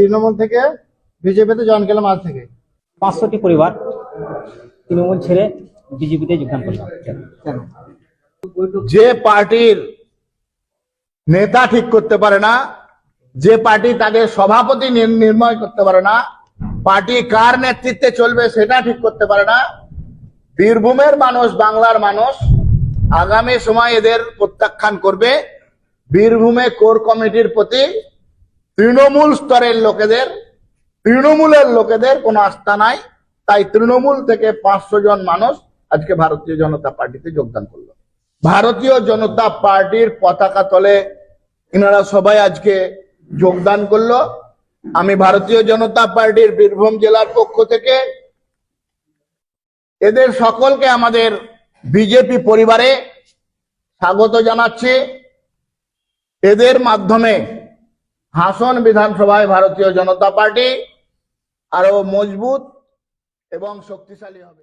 তৃণমূল থেকে বিজেপিতে জয়েন করলাম আজ থেকে। 500টি পরিবার তৃণমূল ছেড়ে বিজেপিতে যোগদান করলাম। কেন? যে পার্টির নেতা ঠিক করতে পারে না, যে পার্টি তাদের সভাপতি নির্ণয় করতে পারে না, পার্টি কার নেতৃত্বে চলবে সেটা ঠিক করতে পারে না, বীরভূমের মানুষ, বাংলার মানুষ আগামী সময় এদের প্রত্যাখ্যান করবে। বীরভূমে কোর কমিটির প্রতি তৃণমূল স্তরের লোকেদের, তৃণমূলের লোকেদের কোনো আস্থা নাই। তাই তৃণমূল থেকে 500 জন মানুষ আজকে ভারতীয় জনতা পার্টিতে যোগদান করলো। ভারতীয় জনতা পার্টির পতাকা তলে এনারা সবাই আজকে যোগদান করলো। আমি ভারতীয় জনতা পার্টির বীরভূম জেলার পক্ষ থেকে এদের সকলকে আমাদের বিজেপি পরিবারে স্বাগত জানাচ্ছি। এদের মাধ্যমে হাসন বিধানসভায় ভারতীয় জনতা পার্টি আরো মজবুত এবং শক্তিশালী হবে।